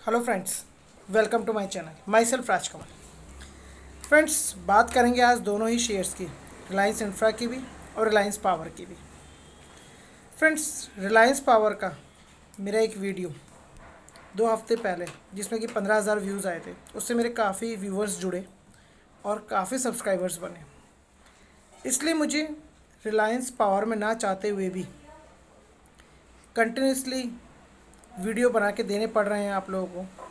Hello friends, welcome to my channel. Myself Rajkamal. Friends, बात करेंगे आज दोनों ही शेयर्स की, रिलायंस इंफ्रा की भी और रिलायंस पावर की भी। फ्रेंड्स, रिलायंस पावर का मेरा एक वीडियो 2 हफ्ते पहले जिसमें कि 15,000 व्यूज़ आए थे, उससे मेरे काफ़ी व्यूवर्स जुड़े और काफ़ी सब्सक्राइबर्स बने। इसलिए मुझे रिलायंस पावर में ना चाहते हुए भी कंटिन्यूसली वीडियो बना के देने पड़ रहे हैं आप लोगों को,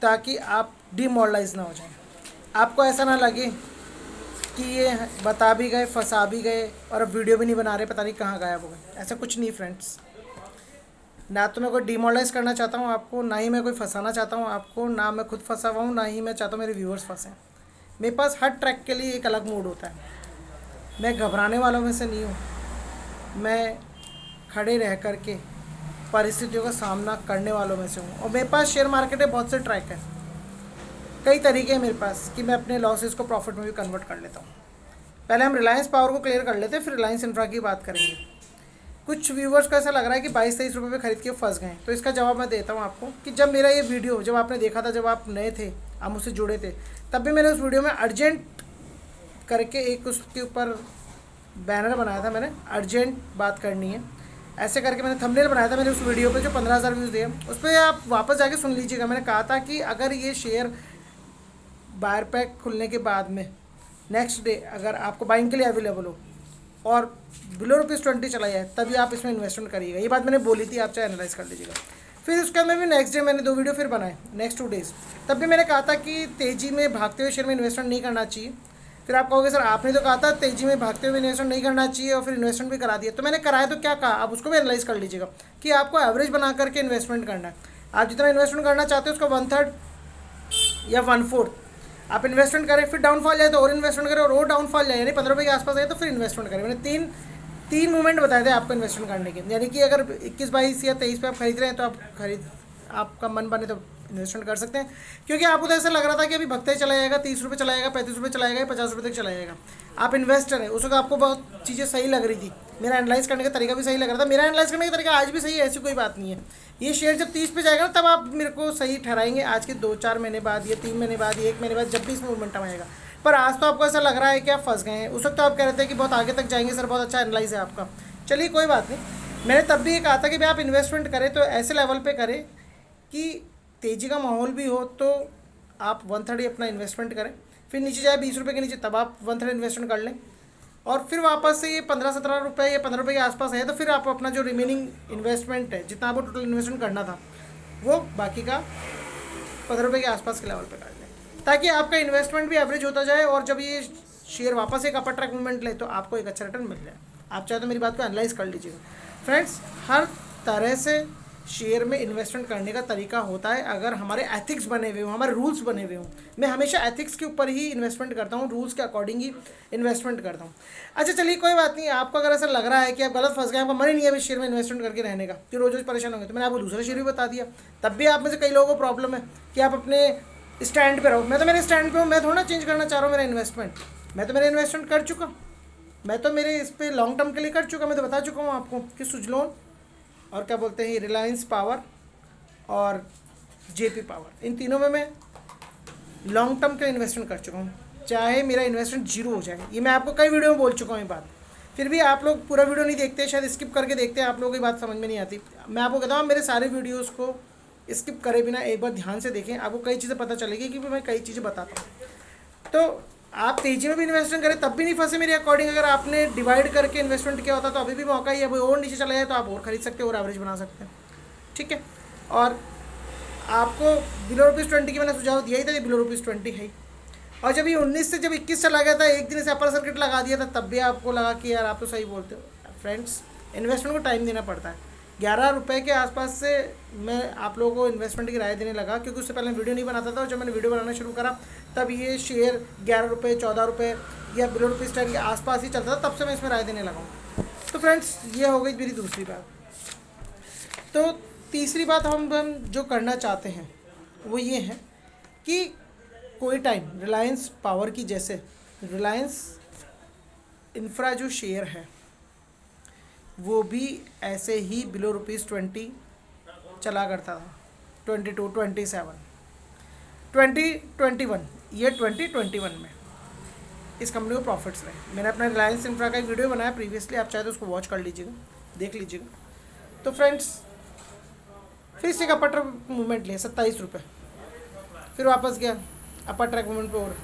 ताकि आप डिमोरलाइज ना हो जाएं। आपको ऐसा ना लगे कि ये बता भी गए, फंसा भी गए और अब वीडियो भी नहीं बना रहे, पता नहीं कहाँ गायब हो गए। ऐसा कुछ नहीं फ्रेंड्स। ना तो मैं कोई डिमोरलाइज करना चाहता हूँ आपको, ना ही मैं कोई फंसाना चाहता हूँ आपको, ना मैं खुद फंसा हुआ हूँ, ना ही मैं चाहता हूँ मेरे व्यूअर्स फंसें। मेरे पास हर ट्रैक के लिए एक अलग मूड होता है। मैं घबराने वालों में से नहीं हूँ, मैं खड़े रह कर के परिस्थितियों का सामना करने वालों में से हूँ। और मेरे पास शेयर मार्केट में बहुत से ट्रैक हैं, कई तरीके हैं मेरे पास कि मैं अपने लॉसेस को प्रॉफिट में भी कन्वर्ट कर लेता हूँ। पहले हम रिलायंस पावर को क्लियर कर लेते हैं, फिर रिलायंस इंफ्रा की बात करेंगे। कुछ व्यूवर्स को ऐसा लग रहा है कि 22-23 रुपये में खरीद के फंस गए, तो इसका जवाब मैं देता हूँ आपको कि जब मेरा ये वीडियो जब आपने देखा था, जब आप नए थे, आप मुझसे जुड़े थे, तब भी मैंने उस वीडियो में अर्जेंट करके एक उसके ऊपर बैनर बनाया था। मैंने अर्जेंट बात करनी है ऐसे करके मैंने थंबनेल बनाया था मैंने उस वीडियो पे, जो 15,000 व्यूज़ दिए। उस पर आप वापस जाके सुन लीजिएगा। मैंने कहा था कि अगर ये शेयर बायर पैक खुलने के बाद में नेक्स्ट डे अगर आपको बाइंग के लिए अवेलेबल हो और बिलो ₹20 चला जाए, तभी आप इसमें इन्वेस्टमेंट करिएगा। ये बात मैंने बोली थी, आप चाहे एनालाइज कर लीजिएगा। फिर उसके बाद में भी नेक्स्ट डे मैंने 2 वीडियो फिर बनाए, नेक्स्ट 2 डेज़। तब भी मैंने कहा था कि तेज़ी में भागते हुए शेयर में इन्वेस्टमेंट नहीं करना चाहिए। फिर आप कहोगे सर आपने तो कहा था तेज़ी में भागते हुए इन्वेस्टमेंट नहीं करना चाहिए, और फिर इन्वेस्टमेंट भी करा दिया। तो मैंने कराया तो क्या कहा, आप उसको भी एनालाइज कर लीजिएगा कि आपको एवरेज बना करके इन्वेस्टमेंट करना है। आप जितना इन्वेस्टमेंट करना चाहते हो उसका 1/3 या 1/4 आप इन्वेस्टमेंट करें, फिर डाउनफॉल जाए तो और इन्वेस्टमेंट करें, और वो डाउनफॉल जाए यानी 15 रुपये के आसपास आए तो फिर इन्वेस्टमेंट करें। मैंने तीन तीन मूवमेंट बताए थे आपको इन्वेस्टमेंट करने के। यानी कि अगर 21, 22 या 23 पे आप खरीद रहे हैं तो आपका मन बने तो इन्वेस्टमेंट कर सकते हैं। क्योंकि आपको तो ऐसा लग रहा था कि अभी भगते चला जाएगा, 30 रुपये चला जाएगा, 35 रुपये चला जाएगा, 50 रुपये तक चला जाएगा। आप इन्वेस्टर हैं, उस वक्त आपको बहुत चीज़ें सही लग रही थी, मेरा एनालाइज करने का तरीका भी सही लग रहा था। मेरा एनालाइज करने का तरीका आज भी सही है, ऐसी कोई बात नहीं है। ये शेयर जब 30 पे जाएगा ना, तब आप मेरे को सही ठहराएंगे, आज के 2-4 महीने बाद या 3 महीने बाद या 1 महीने बाद, जब भी इसमें मूवमेंटम आएगा। पर आज तो आपको ऐसा लग रहा है कि आप फंस गए हैं। उस वक्त तो आप कह रहे थे कि बहुत आगे तक जाएंगे सर, बहुत अच्छा एनालाइज है आपका। चलिए कोई बात नहीं। मैंने तब भी ये कहा था कि भाई आप इन्वेस्टमेंट करें तो ऐसे लेवल पे करें कि तेज़ी का माहौल भी हो, तो आप 1/3 अपना इन्वेस्टमेंट करें, फिर नीचे जाए 20 रुपये के नीचे, तब आप 1/3 इन्वेस्टमेंट कर लें, और फिर वापस से ये 15-17 रुपये या 15 रुपये के आसपास है तो फिर आप अपना जो रिमेनिंग इन्वेस्टमेंट है, जितना आपको टोटल इन्वेस्टमेंट करना था, वो बाकी का 15 रुपये के आसपास के लेवल पे कर लें, ताकि आपका इन्वेस्टमेंट भी एवरेज होता जाए, और जब ये शेयर वापस एक अपर ट्रैक मूवमेंट ले तो आपको एक अच्छा रिटर्न मिल जाए। आप चाहे तो मेरी बात को एनालाइज कर लीजिएगा। फ्रेंड्स, हर तरह से शेयर में इन्वेस्टमेंट करने का तरीका होता है, अगर हमारे एथिक्स बने हुए हों, हमारे रूल्स बने हुए हों। मैं हमेशा एथिक्स के ऊपर ही इन्वेस्टमेंट करता हूँ, रूल्स के अकॉर्डिंग ही इन्वेस्टमेंट करता हूँ। अच्छा चलिए कोई बात नहीं। आपको अगर ऐसा लग रहा है कि आप गलत फंस गए, आपका मन ही नहीं है अभी शेयर में इन्वेस्टमेंट करके रहने का, कि रोज रोज परेशान होंगे, तो मैंने आपको दूसरा शेयर भी बता दिया। तब भी आप में से कई लोगों को प्रॉब्लम है कि आप अपने स्टैंड पे रहो। मैं तो मेरे स्टैंड पे हूँ, मैं थोड़ा चेंज करना चाह रहा हूँ मेरा इन्वेस्टमेंट। मैं तो मेरा इन्वेस्टमेंट कर चुका, मैं तो मेरे इस पर लॉन्ग टर्म के लिए कर चुका। मैं तो बता चुका हूँ आपको कि सुजलोन और क्या बोलते हैं रिलायंस पावर और जेपी पावर, इन तीनों में मैं लॉन्ग टर्म का इन्वेस्टमेंट कर चुका हूँ, चाहे मेरा इन्वेस्टमेंट जीरो हो जाए। ये मैं आपको कई वीडियो में बोल चुका हूँ ये बात। फिर भी आप लोग पूरा वीडियो नहीं देखते, शायद स्किप करके देखते हैं, आप लोगों की बात समझ में नहीं आती। मैं आपको कहता हूँ मेरे सारे वीडियोज़ को स्किप करे बिना एक बार ध्यान से देखें, आपको कई चीज़ें पता चलेगी कि मैं कई चीज़ें बताता हूँ। तो आप तेजी में भी इन्वेस्टमेंट करें तब भी नहीं फंसे मेरे अकॉर्डिंग। अगर आपने डिवाइड करके इन्वेस्टमेंट किया होता तो अभी भी मौका ही है, अभी और नीचे चला जाए तो आप और खरीद सकते हो और एवरेज बना सकते हैं। ठीक है। और आपको बिलो ₹20 की मैंने सुझाव दिया ही था, ये बिलो ₹20 है। और जब ये 19 से जब 21 चला गया था, एक दिन से अपर सर्किट लगा दिया था, तब भी आपको लगा कि यार आप तो सही बोलते हो। फ्रेंड्स, इन्वेस्टमेंट को टाइम देना पड़ता है। 11 रुपये के आसपास से मैं आप लोगों को इन्वेस्टमेंट की राय देने लगा, क्योंकि उससे पहले वीडियो नहीं बनाता था, और जब मैंने वीडियो बनाना शुरू करा तब ये शेयर 11 रुपये, 14 रुपये या बिलो ₹10 के आसपास ही चलता था, तब से मैं इसमें राय देने लगा हूँ। तो फ्रेंड्स, ये हो गई मेरी दूसरी बात। तो तीसरी बात हम जो करना चाहते हैं वो ये है कि कोई टाइम रिलायंस पावर की जैसे रिलायंस इंफ्रा जो शेयर है वो भी ऐसे ही बिलो ₹20 चला करता था। 22, 27, 2021, ये 2021 में इस कंपनी को प्रॉफिट्स रहे। मैंने अपना रिलायंस इंफ्रा का एक वीडियो बनाया प्रीवियसली, आप चाहे तो उसको वॉच कर लीजिएगा, देख लीजिएगा। तो फ्रेंड्स फिर से एक अपर ट्रैक मूवमेंट लिया 27 रुपये, फिर वापस गया अपर ट्रैक मूवमेंट पे और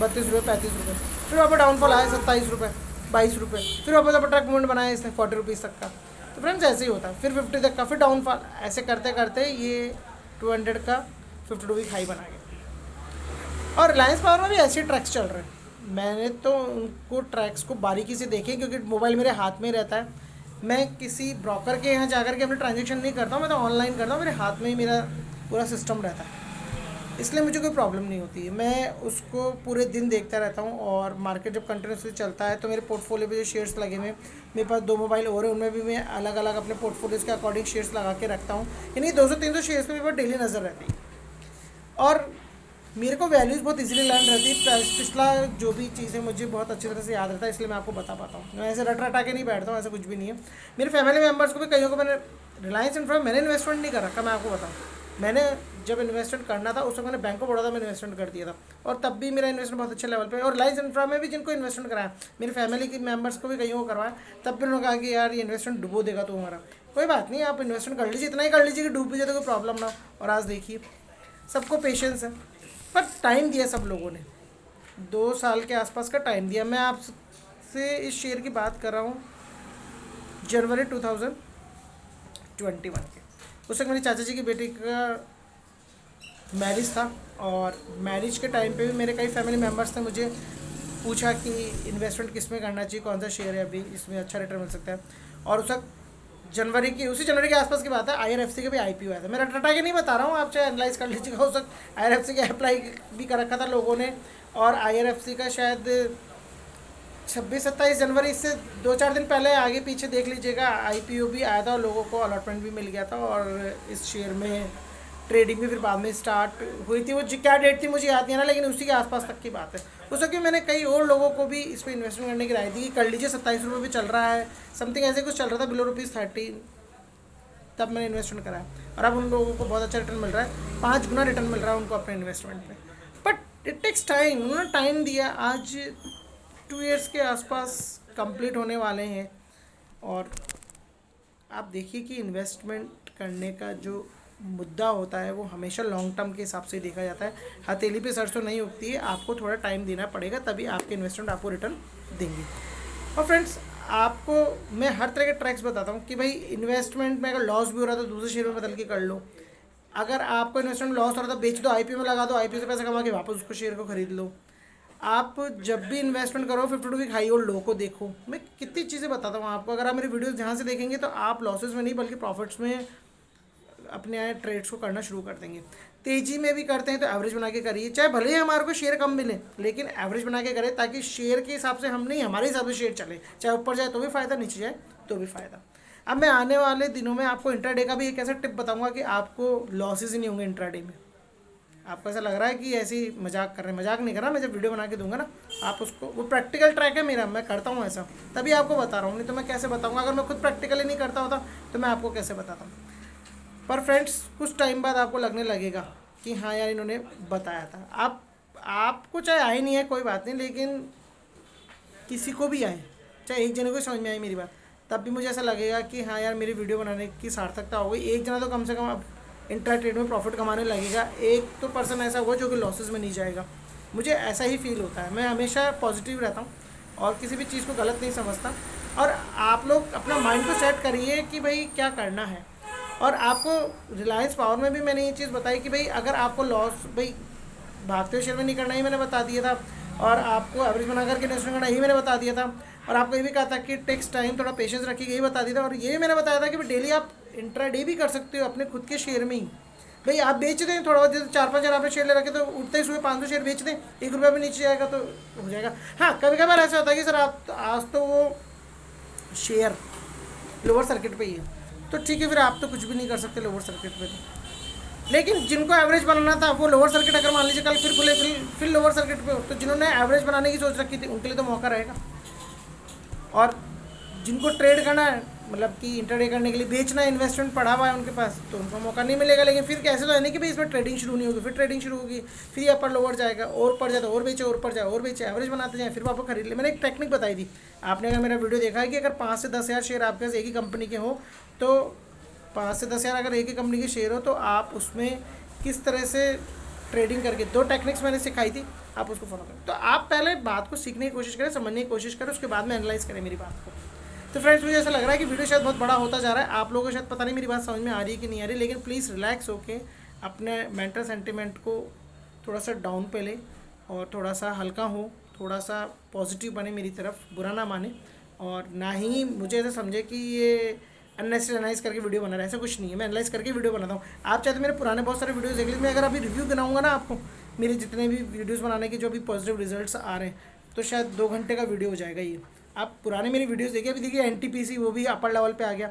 32 रुपये 35 रुपये, फिर वापस डाउनफॉल आया 27 रुपये 22 रुपये, फिर वापस अपर ट्रैक मूवमेंट बनाया इसने 40 रुपीज़ तक का। तो फ्रेंड्स ऐसे ही होता है, फिर 50 तक का, फिर डाउनफॉल, ऐसे करते करते ये 200 का 52 वीक हाई बना गया। और रिलायंस पावर में भी ऐसे ट्रैक्स चल रहे हैं। मैंने तो उनको ट्रैक्स को बारीकी से देखे क्योंकि मोबाइल मेरे हाथ में रहता है। मैं किसी ब्रोकर के यहाँ जाकर के अपने ट्रांजेक्शन नहीं करता हूँ, मैं तो ऑनलाइन करता हूँ, मेरे हाथ में ही मेरा पूरा सिस्टम रहता है, इसलिए मुझे कोई प्रॉब्लम नहीं होती है। मैं उसको पूरे दिन देखता रहता हूँ और मार्केट जब कंटिन्यूसली चलता है तो मेरे पोर्टफोलियो पे जो शेयर्स लगे हुए, मेरे पास 2 मोबाइल और हैं, उनमें भी मैं अलग अलग अपने पोर्टफोलियोज़ के अकॉर्डिंग शेयर्स लगा के रखता हूँ। यानी 200-300 शेयर्स मेरे पास डेली नज़र रहती है और मेरे को वैल्यूज़ बहुत इजीली लर्न रहती है। पिछला जो भी चीज़ें मुझे बहुत अच्छी तरह से याद रहता है, इसलिए मैं आपको बता पाता हूँ। मैं ऐसे रट रटा के नहीं बैठता हूँ, ऐसा कुछ भी नहीं है। मेरे फैमिली मेम्बर्स को भी कईयों को मैंने रिलायंस इंफ्रा मैंने इन्वेस्टमेंट नहीं कर रखा, मैं आपको बताऊँ। मैंने जब इन्वेस्टमेंट करना था उस वक्त मैंने बैंक ऑफ बड़ौदा में इन्वेस्टमेंट कर दिया था और तब भी मेरा इन्वेस्टमेंट बहुत अच्छे लेवल पे। और रिलायंस इंफ्रा में भी जिनको इन्वेस्टमेंट कराया, मेरी फैमिली के मेंबर्स को भी कईयों को करवाया, तब भी उन्होंने कहा कि यार ये इन्वेस्टमेंट डुबो देगा तो हमारा। कोई बात नहीं, आप इन्वेस्टमेंट कर लीजिए, इतना ही कर लीजिए कि डूब भी जाए तो कोई प्रॉब्लम ना हो। और आज देखिए सबको पेशेंस है, पर टाइम दिया सब लोगों ने, 2 साल के आसपास का टाइम दिया। मैं आपसे इस शेयर की बात कर रहा हूँ जनवरी 2021 के। उस वक्त मेरी चाचा जी की बेटी का मैरिज था और मैरिज के टाइम पे भी मेरे कई फैमिली मेम्बर्स ने मुझे पूछा कि इन्वेस्टमेंट किस में करना चाहिए, कौन सा शेयर है अभी इसमें अच्छा रिटर्न मिल सकता है। और उस वक्त उसी जनवरी के आसपास की बात है, IRFC का भी IPO आया था। मैं रटा के नहीं बता रहा हूँ, आप चाहे एनालाइज कर लीजिएगा। उस वक्त IRFC का अप्लाई भी कर रखा था लोगों ने और IRFC का शायद 26-27 जनवरी, इससे 2-4 दिन पहले आगे पीछे देख लीजिएगा, IPO भी आया था और लोगों को अलॉटमेंट भी मिल गया था और इस शेयर में ट्रेडिंग भी फिर बाद में स्टार्ट हुई थी। वो क्या डेट थी मुझे याद नहीं आ रहा, लेकिन उसी के आसपास तक की बात है। उस वक्त मैंने कई और लोगों को भी इस पर इन्वेस्टमेंट करने की राय दी कि कर लीजिए, 27 रुपये भी चल रहा है, समथिंग ऐसे कुछ चल रहा था, बिलो ₹30, तब मैंने इन्वेस्टमेंट कराया और अब उन लोगों को बहुत अच्छा रिटर्न मिल रहा है, 5 गुना रिटर्न मिल रहा है उनको अपने इन्वेस्टमेंट पे। बट इट टेक्स टाइम, उन्होंने टाइम दिया। आज 2 ईयर्स के आसपास कंप्लीट होने वाले हैं और आप देखिए कि इन्वेस्टमेंट करने का जो मुद्दा होता है वो हमेशा लॉन्ग टर्म के हिसाब से देखा जाता है। हथेली पे सरसों नहीं उगती है, आपको थोड़ा टाइम देना पड़ेगा, तभी आपके इन्वेस्टमेंट आपको रिटर्न देंगे। और फ्रेंड्स आपको मैं हर तरह के ट्रैक्स बताता हूँ कि भाई इन्वेस्टमेंट में अगर लॉस भी हो रहा है तो दूसरे शेयर में बदल के कर लो। अगर आपको इन्वेस्टमेंट लॉस हो रहा था बेच दो, IPO में लगा दो, IPO से पैसा कमा के वापस उसको शेयर को खरीद लो। आप जब भी इन्वेस्टमेंट करो 52 वीक हाई और लो को देखो। मैं कितनी चीज़ें बताता हूँ आपको, अगर आप मेरी वीडियोस ध्यान से देखेंगे तो आप लॉसेस में नहीं बल्कि प्रॉफिट्स में अपने ट्रेड्स को करना शुरू कर देंगे। तेज़ी में भी करते हैं तो एवरेज बना के करिए, चाहे भले ही हमारे को शेयर कम मिले लेकिन एवरेज बना के करें, ताकि शेयर के हिसाब से हम नहीं, हमारे हिसाब से शेयर चले, चाहे ऊपर जाए तो भी फ़ायदा, नीचे जाए तो भी फ़ायदा। अब मैं आने वाले दिनों में आपको इंट्राडे का भी एक ऐसा टिप बताऊंगा कि आपको लॉसेस ही नहीं होंगे इंट्राडे में। आपको ऐसा लग रहा है कि ऐसे ही मजाक कर रहे हैं, मजाक नहीं कर रहा, मैं जब वीडियो बना के दूंगा ना आप उसको, वो प्रैक्टिकल ट्रैक है मेरा, मैं करता हूँ ऐसा, तभी आपको बता रहा हूँ, नहीं तो मैं कैसे बताऊँगा। अगर मैं खुद प्रैक्टिकली नहीं करता होता तो मैं आपको कैसे बताता हूँ। पर फ्रेंड्स कुछ टाइम बाद आपको लगने लगेगा कि हाँ यार इन्होंने बताया था। आपको चाहे आए नहीं है कोई बात नहीं, लेकिन किसी को भी आए, चाहे एक जने को समझ में आई मेरी बात, तब भी मुझे ऐसा लगेगा कि हाँ यार मेरी वीडियो बनाने की सार्थकता हो गई। एक जना तो कम से कम अब इंट्रा ट्रेड में प्रॉफिट कमाने लगेगा, एक तो पर्सन ऐसा होगा जो कि लॉसेस में नहीं जाएगा। मुझे ऐसा ही फील होता है, मैं हमेशा पॉजिटिव रहता हूँ और किसी भी चीज़ को गलत नहीं समझता। और आप लोग अपना माइंड को सेट करिए कि भाई क्या करना है। और आपको रिलायंस पावर में भी मैंने ये चीज़ बताई कि भाई अगर आपको लॉस, भाई भागते हुए शेयर में नहीं करना ही मैंने बता दिया था, और आपको एवरेज बना करके इन्वेस्टमेंट करना ही मैंने बता दिया था, और आपको ये भी कहा था कि टेक्स टाइम थोड़ा पेशेंस रखिए, यही बता दिया था। और ये भी मैंने बताया था कि डेली आप इंट्राडे भी कर सकते हो अपने खुद के शेयर में ही। भाई आप बेच दें थोड़ा बहुत, जैसे 4-5 हज़ार आपने शेयर ले रखे तो उठते ही सुबह 500 शेयर बेच दें, 1 रुपया भी नीचे जाएगा तो हो जाएगा। हाँ कभी कभार ऐसा होता है कि सर आप आज तो वो शेयर लोअर सर्किट पे ही है, तो ठीक है, फिर आप तो कुछ भी नहीं कर सकते लोअर सर्किट पे। लेकिन जिनको एवरेज बनाना था वो लोअर सर्किट, अगर मान लीजिए कल फिर खुले फिर लोअर सर्किट पे हो, तो जिन्होंने एवरेज बनाने की सोच रखी थी उनके लिए तो मौका रहेगा। और जिनको ट्रेड करना है मतलब कि इंटरडे करने के लिए बेचना इन्वेस्टमेंट पड़ा हुआ है उनके पास, तो उनको मौका नहीं मिलेगा। लेकिन फिर कैसे तो है नहीं कि भाई इसमें ट्रेडिंग शुरू नहीं होगी, फिर ट्रेडिंग शुरू होगी, फिर ये अपर लोअर जाएगा, और पड़ जाए तो और बेचे, और पड़ जाए और बेचे, एवरेज बनाते जाए, फिर वापस खरीद ले। मैंने एक टेक्निक बताई थी, आपने अगर मेरा वीडियो देखा है कि अगर 5 से 10 हज़ार शेयर आपके पास एक ही कंपनी के हो, तो 5 से 10 हज़ार अगर एक ही कंपनी के शेयर हो, तो आप उसमें किस तरह से ट्रेडिंग करके, 2 टेक्निक्स मैंने सिखाई थी, आप उसको फॉलो करें। तो आप पहले बात को सीखने की कोशिश करें, समझने की कोशिश करें, उसके बाद में एनालाइज करें मेरी बात को। तो फ्रेंड्स, मुझे ऐसा लग रहा है कि वीडियो शायद बहुत बड़ा होता जा रहा है, आप लोगों को शायद पता नहीं मेरी बात समझ में आ रही है कि नहीं आ रही, लेकिन प्लीज़ रिलैक्स होके अपने मेंटल सेंटिमेंट को थोड़ा सा डाउन पे ले और थोड़ा सा हल्का हो, थोड़ा सा पॉजिटिव बने मेरी तरफ, बुरा ना माने, और ना ही मुझे ऐसा समझे कि ये अननेसेसरी एनालाइज करके वीडियो बना रहा है, ऐसा कुछ नहीं है। मैं एनालाइज करके वीडियो बनाता हूँ। आप चाहे तो मेरे पुराने बहुत सारे वीडियोस देख लीजिए। मैं अगर अभी रिव्यू गिनाऊंगा ना आपको, मेरे जितने भी वीडियोस बनाने के जो भी पॉजिटिव रिजल्ट्स आ रहे हैं, तो शायद 2 घंटे का वीडियो हो जाएगा ये। आप पुराने मेरी वीडियोस देखिए, अभी देखिए NTPC वो भी अपर लेवल पे आ गया,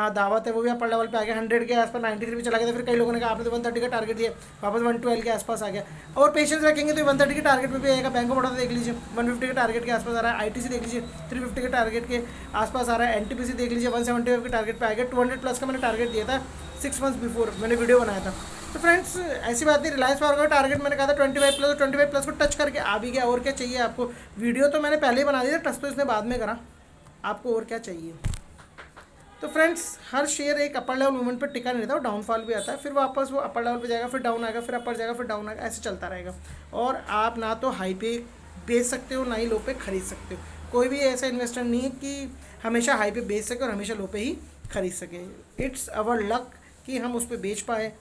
दावत है वो भी अपर लेवल पे आ गया, 100 के आसपास 93 पे चला गया था। फिर कई लोगों ने कहा आपने तो 130 का टारगेट दिया, वापस 112 के आसपास आ गया। और पेशेंस रखेंगे तो 130 के टारगेट पे भी आएगा। बैंक ऑफ बड़ौदा देख लीजिए 150 के टारगेट के आसपास आ रहा है, ITC देख लीजिए 350 के टारगेट के आसपास आ रहा है, NTPC देख लीजिए 175 के टारगेट पे आएगा। 200 प्लस का मैंने टारगेट दिया था 6 मंथ्स बिफोर मैंने वीडियो बनाया था। तो फ्रेंड्स, ऐसी बात नहीं, रिलायंस पावर का टारगेट मैंने कहा था 25 प्लस, 25 प्लस को टच करके आ भी गया। और क्या चाहिए आपको? वीडियो तो मैंने पहले ही बना दिया था, टच तो इसने बाद में करा, आपको और क्या चाहिए? तो फ्रेंड्स, हर शेयर एक अपर लेवल मूवमेंट पर टिका नहीं रहता, वो डाउनफॉल भी आता है, फिर वापस वो अपर लेवल पे जाएगा, फिर डाउन आएगा, फिर अपर जाएगा, फिर डाउन आएगा, ऐसे चलता रहेगा। और आप ना तो हाई पे बेच सकते हो, ना ही लो पे खरीद सकते हो। कोई भी ऐसा इन्वेस्टर नहीं है कि हमेशा हाई पे बेच सके और हमेशा लो पे ही खरीद सके। इट्स अवर लक कि हम उस पर बेच पाए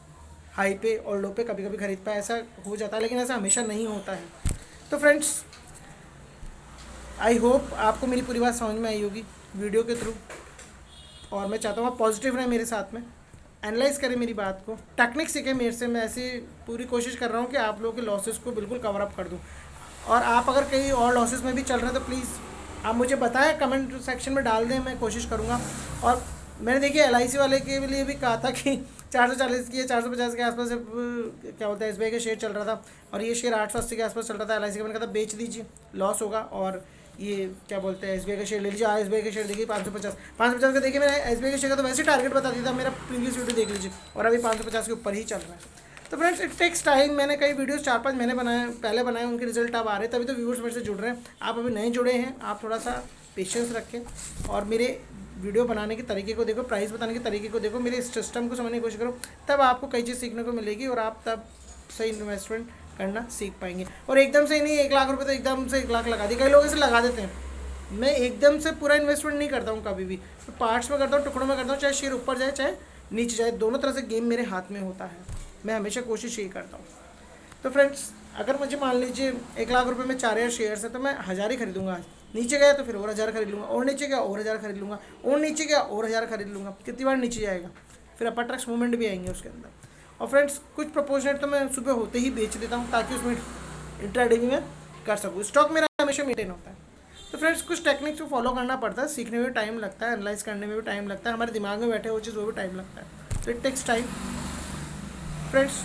हाई पे, और लो पे कभी कभी खरीद पाए, ऐसा हो जाता है, लेकिन ऐसा हमेशा नहीं होता है। तो फ्रेंड्स, आई होप आपको मेरी पूरी बात समझ में आई होगी वीडियो के थ्रू, और मैं चाहता हूँ आप पॉजिटिव रहें मेरे साथ में, एनालाइज करें मेरी बात को, टेक्निक सीखें मेरे से। मैं ऐसी पूरी कोशिश कर रहा हूँ कि आप लोगों के लॉसेस को बिल्कुल कवर अप कर दूँ। और आप अगर कहीं और लॉसेस में भी चल रहे हैं तो प्लीज़ आप मुझे बताएं, कमेंट सेक्शन में डाल दें, मैं कोशिश करूँगा। और मैंने देखिए LIC वाले के लिए भी कहा था कि 440 की 450 के आसपास क्या बोलता है SBI का शेयर चल रहा था, और ये शेयर 880 के आसपास चल रहा था LIC का। मैंने कहा था बेच दीजिए, लॉस होगा। और ये क्या बोलते हैं SBI का शेयर ले लीजिए। SBI का शेयर देखिए 550 का देखिए, मैंने SBI के शेयर का तो वैसे टारगेट बता दिया था, मेरा प्रीवियस वीडियो देख लीजिए, और अभी 550 के ऊपर ही चल रहा है। तो फ्रेंड्स, इट टेक्स टाइम। मैंने कई वीडियोस 4-5 महीने पहले बनाए, उनके रिजल्ट अब आ रहे हैं, तभी तो व्यूअर्स मेरे से जुड़ रहे हैं। आप अभी नए जुड़े हैं, आप थोड़ा सा पेशेंस रखें और मेरे वीडियो बनाने के तरीके को देखो, प्राइस बताने के तरीके को देखो, मेरे सिस्टम को समझने की कोशिश करो, तब आपको कई चीज़ सीखने को मिलेगी और आप तब सही इन्वेस्टमेंट करना सीख पाएंगे। और एकदम से ही नहीं, 1 लाख रुपये तो एकदम से 1 लाख लगा दिए, कई लोग ऐसे लगा देते हैं। मैं एकदम से पूरा इन्वेस्टमेंट नहीं करता हूँ कभी भी, तो पार्ट्स में करता हूँ, टुकड़ों में करता हूँ, चाहे शेयर ऊपर जाए चाहे नीचे जाए, दोनों तरह से गेम मेरे हाथ में होता है। मैं हमेशा कोशिश यही करता हूँ। तो फ्रेंड्स, अगर मुझे मान लीजिए 1 लाख रुपए में 4000 शेयर्स है, तो मैं 1000 ही खरीदूंगा। आज नीचे गया तो फिर और 1000 खरीद लूँगा, और नीचे गया और 1000 खरीद लूँगा, और नीचे गया और 1000 खरीद लूँगा। कितनी बार नीचे जाएगा, फिर अपर ट्रक्स मूवमेंट भी आएंगे उसके अंदर। और फ्रेंड्स, कुछ प्रोपोर्शनेट तो मैं सुबह होते ही बेच देता हूँ, ताकि उसमें इंट्राडे भी मैं कर सकूँ। स्टॉक मेरा हमेशा मेंटेन होता है। तो फ्रेंड्स, कुछ टेक्निक्स को फॉलो करना पड़ता है, सीखने में भी टाइम लगता है, एनालाइज करने में भी टाइम लगता है, हमारे दिमाग में बैठे वो चीज़ वो भी टाइम लगता है। तो इट टेक्स टाइम। फ्रेंड्स,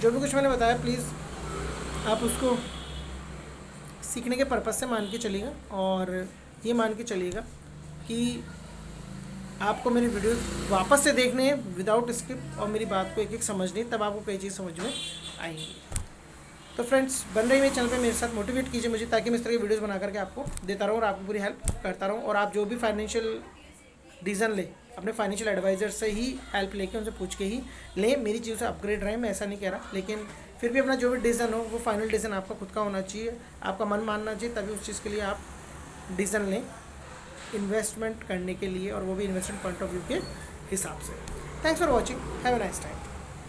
जो भी कुछ मैंने बताया, प्लीज़ आप उसको सीखने के पर्पज़ से मान के चलिएगा, और ये मान के चलिएगा कि आपको मेरी वीडियो वापस से देखने हैं विदाउट स्किप, और मेरी बात को एक एक समझनी है, तब आपको कई चीज़ समझ में आएंगी। तो फ्रेंड्स, बन रही मेरे चैनल पे मेरे साथ मोटिवेट कीजिए मुझे, ताकि मैं इस तरह की वीडियोस बना करके आपको देता रहूँ और आपको पूरी हेल्प करता रहूँ। और आप जो भी फाइनेंशियल डिसीजन ले, अपने फाइनेंशियल एडवाइज़र से ही हेल्प लेके, उनसे पूछ के ही लें। मेरी चीज़ों से अपग्रेड रहें, मैं ऐसा नहीं कह रहा, लेकिन फिर भी अपना जो भी डिसीजन हो वो फाइनल डिसीजन आपका खुद का होना चाहिए, आपका मन मानना चाहिए, तभी उस चीज़ के लिए आप डिसीजन लें इन्वेस्टमेंट करने के लिए, और वो भी इन्वेस्टमेंट पॉइंट ऑफ व्यू के हिसाब से। Thanks for watching, have a nice time.